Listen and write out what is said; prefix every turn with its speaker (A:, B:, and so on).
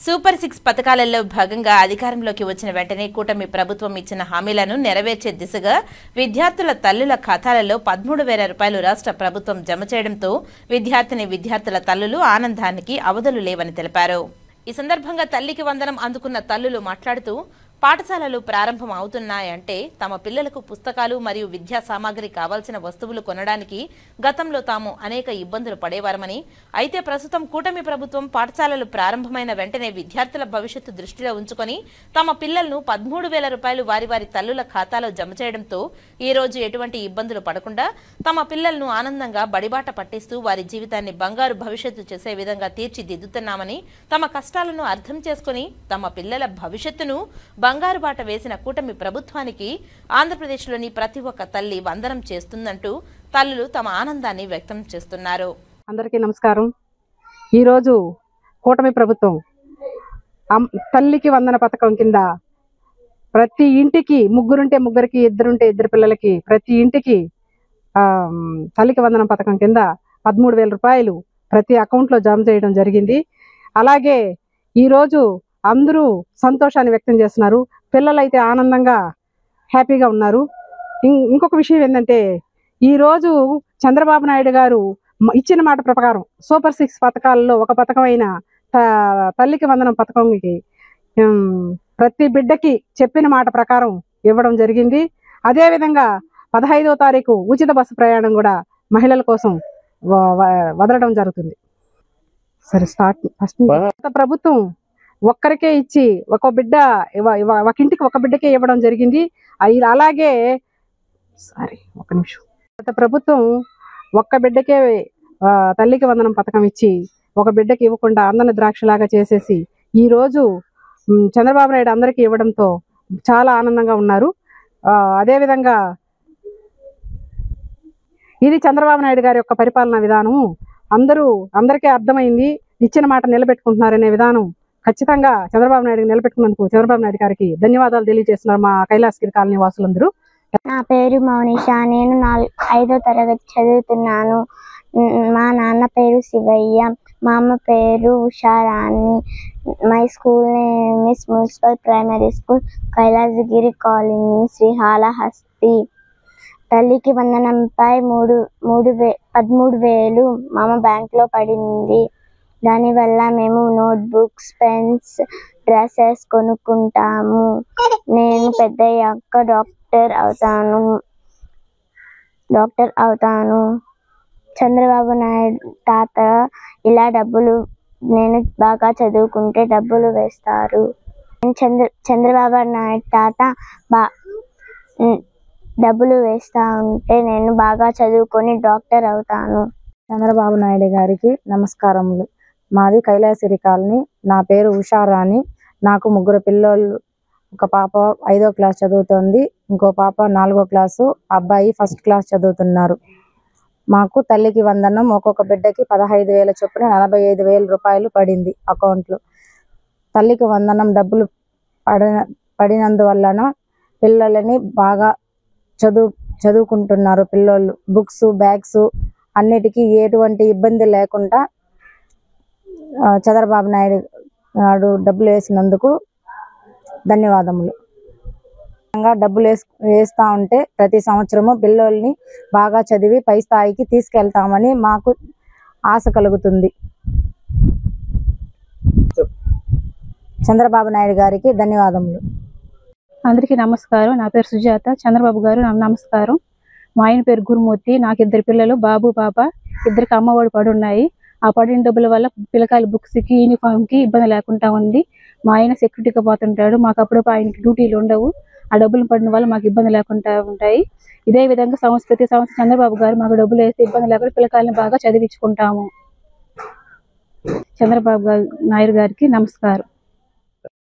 A: Super 6 పథకాలలో భాగంగా అధికారంలోకి వచ్చిన వెంటనే కూటమి ప్రభుత్వం ఇచ్చిన హామీలను నెరవేర్చే దిశగా విద్యార్థుల తల్లుల ఖాతాలలో 13,000 రూపాయలు రాష్ట్ర ప్రభుత్వం జమ చేయడంతో విద్యార్థుల తల్లులు ఆనందానికి అవధులు లేవని తెలిపారు. ఈ సందర్భంగా తల్లికి వందనం అందుకున్న తల్లులు మాట్లాడుతూ పాఠశాలలు ప్రారంభం అవుతున్నాయంటే తమ పిల్లలకు పుస్తకాలు మరియు విద్యా సామాగ్రి కావాల్సిన వస్తువులు కొనడానికి గతంలో తాము అనేక ఇబ్బందులు పడేవారమని, అయితే ప్రస్తుతం కూటమి ప్రభుత్వం పాఠశాలలు ప్రారంభమైన వెంటనే విద్యార్థుల భవిష్యత్తు దృష్టిలో ఉంచుకొని తమ పిల్లలను 13,000 రూపాయలు వారి ఖాతాలో జమ చేయడంతో ఈ రోజు ఎటువంటి ఇబ్బందులు పడకుండా తమ పిల్లలను ఆనందంగా బడిబాట పట్టిస్తూ వారి జీవితాన్ని బంగారు భవిష్యత్తు చేసే విధంగా తీర్చిదిద్దుతున్నామని, తమ కష్టాలను అర్థం చేసుకుని తమ పిల్లల భవిష్యత్తును బంగారు బాట వేసిన కూటమి ప్రభుత్వానికి ఆంధ్రప్రదేశ్లోని ప్రతి ఒక్క తల్లి వందనం చేస్తుందంటూ తల్లులు తమ ఆనందాన్ని వ్యక్తం చేస్తున్నారు.
B: అందరికీ నమస్కారం. ఈరోజు కూటమి ప్రభుత్వం తల్లికి వందన పథకం కింద ప్రతి ఇంటికి ముగ్గురుంటే ముగ్గురికి, ఇద్దరుంటే ఇద్దరు పిల్లలకి ప్రతి ఇంటికి తల్లికి వందన పథకం కింద 13,000 రూపాయలు ప్రతి అకౌంట్లో జమ చేయడం జరిగింది. అలాగే ఈరోజు అందరూ సంతోషాన్ని వ్యక్తం చేస్తున్నారు. పిల్లలైతే ఆనందంగా హ్యాపీగా ఉన్నారు. ఇంకొక విషయం ఏంటంటే, ఈరోజు చంద్రబాబు నాయుడు గారు ఇచ్చిన మాట ప్రకారం సూపర్ 6 పథకాలలో ఒక పథకమైన తల్లికి వందనం పథకంకి ప్రతి బిడ్డకి చెప్పిన మాట ప్రకారం ఇవ్వడం జరిగింది. అదేవిధంగా 15వ తారీఖు ఉచిత బస్సు ప్రయాణం కూడా మహిళల కోసం వదలడం జరుగుతుంది. సరే స్టార్ట్. ఫస్ట్ ప్రభుత్వం ఒక్కరికే ఇచ్చి ఒక ఇంటికి ఒక బిడ్డకే ఇవ్వడం జరిగింది. అలాగే ఒక నిమిషం, గత ప్రభుత్వం ఒక్క బిడ్డకే తల్లికి వందనం పథకం ఇచ్చి ఒక బిడ్డకి ఇవ్వకుండా అందన ద్రాక్షలాగా చేసేసి ఈరోజు చంద్రబాబు నాయుడు అందరికీ ఇవ్వడంతో చాలా ఆనందంగా ఉన్నారు. అదేవిధంగా ఇది చంద్రబాబు నాయుడు గారి యొక్క పరిపాలనా విధానము అందరికీ అర్థమైంది. ఇచ్చిన మాట నిలబెట్టుకుంటున్నారనే విధానం ఖచ్చితంగా చంద్రబాబు నాయుడు నిలబెట్టుకున్నందుకు చంద్రబాబు నాయుడు గారికి ధన్యవాదాలు తెలియజేస్తున్నారు మా కైలాసగిరి కాలనీ వాసులందరూ.
C: నా పేరు మౌనిషా. నేను 5వ తరగతి చదువుతున్నాను. మా నాన్న పేరు శివయ్య, మా అమ్మ పేరు Usharani. My school name is municipal primary school, Kailasagiri colony, Srikalahasti. తల్లికి వందనంపై 13,000 మా అమ్మ బ్యాంక్లో పడింది. దానివల్ల మేము నోట్బుక్స్, పెన్స్, డ్రెస్సెస్ కొనుక్కుంటాము. నేను పెద్దయ్యాక డాక్టర్ అవుతాను. చంద్రబాబు నాయుడు తాత ఇలా నేను బాగా చదువుకుంటే డబ్బులు వేస్తారు. చంద్రబాబు నాయుడు తాత డబ్బులు వేస్తా ఉంటే నేను బాగా చదువుకొని డాక్టర్ అవుతాను.
D: చంద్రబాబు నాయుడు గారికి నమస్కారములు. మాది కైలాసగిరి కాలనీ. నా పేరు ఉషారాణి. నాకు 3 పిల్లలు. ఒక పాప 5వ క్లాస్ చదువుతోంది, ఇంకో పాప 4వ క్లాసు, అబ్బాయి 1st క్లాస్ చదువుతున్నారు. మాకు తల్లికి వందనం ఒక్కొక్క బిడ్డకి 15,000 చొప్పున 45,000 రూపాయలు పడింది అకౌంట్లో. తల్లికి వందనం డబ్బులు పడినందువలన పిల్లలని బాగా చదువుకుంటున్నారు. పిల్లలు బుక్స్, బ్యాగ్స్ అన్నిటికీ ఎటువంటి ఇబ్బంది లేకుండా చంద్రబాబు నాయుడు డబ్బులు వేసినందుకు ధన్యవాదములు. డబ్బులు వేస్తా ఉంటే ప్రతి సంవత్సరము పిల్లల్ని బాగా చదివి పై స్థాయికి తీసుకెళ్తామని మాకు ఆశ కలుగుతుంది. చంద్రబాబు నాయుడు గారికి ధన్యవాదములు.
E: అందరికీ నమస్కారం. నా పేరు సుజాత. చంద్రబాబు గారు నమస్కారం. మా ఆయన పేరు గురుమూర్తి. నాకు 2 పిల్లలు, బాబు పాప. ఇద్దరికి అమ్మఒడి పడున్నాయి. ఆ పడిన డబ్బుల వల్ల పిల్లకాయల బుక్స్కి, యూనిఫామ్కి ఇబ్బంది లేకుండా ఉంది. మా ఆయన సెక్యూరిటీగా పోతుంటాడు. మాకు అప్పుడప్పుడు ఆయనకి డ్యూటీలు ఉండవు. ఆ డబ్బులు పడిన వల్ల మాకు ఇబ్బంది లేకుండా ఉంటాయి. ఇదే విధంగా ప్రతి సంవత్సరం చంద్రబాబు గారు మాకు డబ్బులు వేస్తే ఇబ్బంది లేకుండా పిల్లకాయలను బాగా చదివించుకుంటాము. చంద్రబాబు నాయుడు గారికి నమస్కారం.